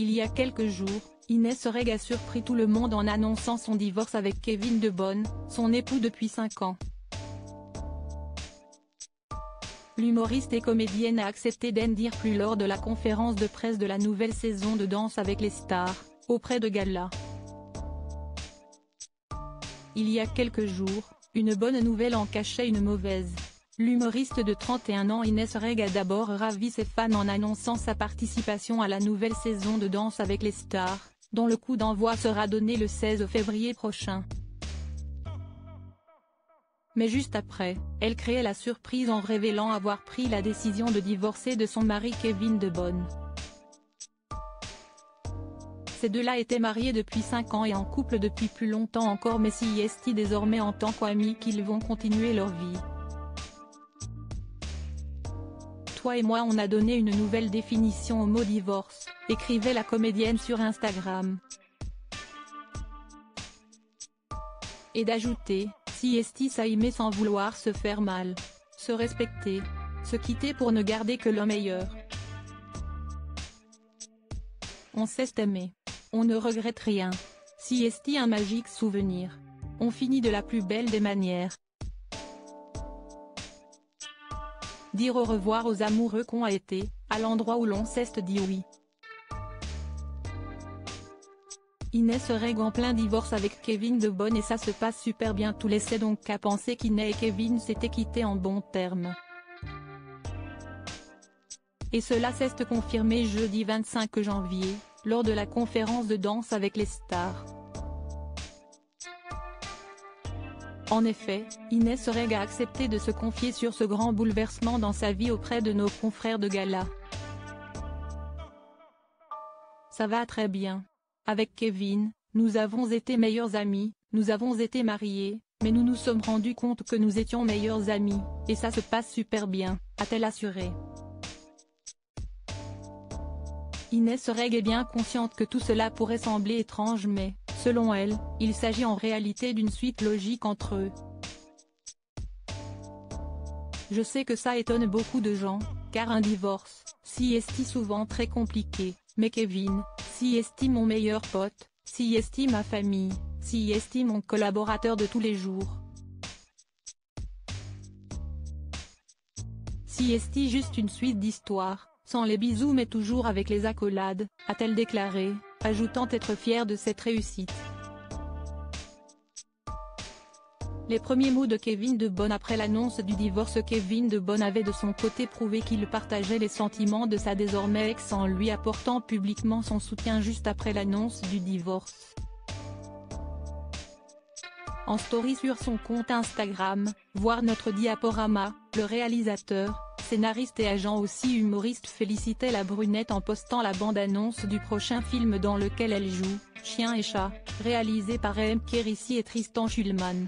Il y a quelques jours, Inès Reg a surpris tout le monde en annonçant son divorce avec Kevin De Bonne, son époux depuis 5 ans. L'humoriste et comédienne a accepté d'en dire plus lors de la conférence de presse de la nouvelle saison de Danse avec les stars, auprès de Gala. Il y a quelques jours, une bonne nouvelle en cachait une mauvaise. L'humoriste de 31 ans Inès Reg a d'abord ravi ses fans en annonçant sa participation à la nouvelle saison de Danse avec les stars, dont le coup d'envoi sera donné le 16 février prochain. Mais juste après, elle créait la surprise en révélant avoir pris la décision de divorcer de son mari Kevin De Bonne. Ces deux-là étaient mariés depuis 5 ans et en couple depuis plus longtemps encore, mais si est désormais en tant qu'amis qu'ils vont continuer leur vie. Toi et moi on a donné une nouvelle définition au mot divorce, écrivait la comédienne sur Instagram. Et d'ajouter, si s'aimer sans vouloir se faire mal, se respecter, se quitter pour ne garder que le meilleur. On sait aimer. On ne regrette rien. Si un magique souvenir. On finit de la plus belle des manières. Dire au revoir aux amoureux qu'on a été, à l'endroit où l'on s'est dit oui. Inès Reg en plein divorce avec Kevin De Bonne et ça se passe super bien, tout laissait donc à penser qu'Inès et Kevin s'étaient quittés en bons termes. Et cela s'est confirmé jeudi 25 janvier, lors de la conférence de Danse avec les stars. En effet, Inès Reg a accepté de se confier sur ce grand bouleversement dans sa vie auprès de nos confrères de Gala. Ça va très bien. Avec Kevin, nous avons été meilleurs amis, nous avons été mariés, mais nous nous sommes rendus compte que nous étions meilleurs amis, et ça se passe super bien, a-t-elle assuré. Inès Reg est bien consciente que tout cela pourrait sembler étrange mais, selon elle, il s'agit en réalité d'une suite logique entre eux. Je sais que ça étonne beaucoup de gens, car un divorce, si souvent très compliqué, mais Kevin, si mon meilleur pote, si ma famille, si mon collaborateur de tous les jours. Si juste une suite d'histoires, sans les bisous mais toujours avec les accolades, a-t-elle déclaré, ajoutant être fière de cette réussite. Les premiers mots de Kevin De Bonne après l'annonce du divorce. Kevin De Bonne avait de son côté prouvé qu'il partageait les sentiments de sa désormais ex en lui apportant publiquement son soutien juste après l'annonce du divorce. En story sur son compte Instagram, voir notre diaporama, le réalisateur, scénariste et agent aussi humoriste félicitait la brunette en postant la bande-annonce du prochain film dans lequel elle joue, Chien et chat, réalisé par M. Kérissi et Tristan Schulman.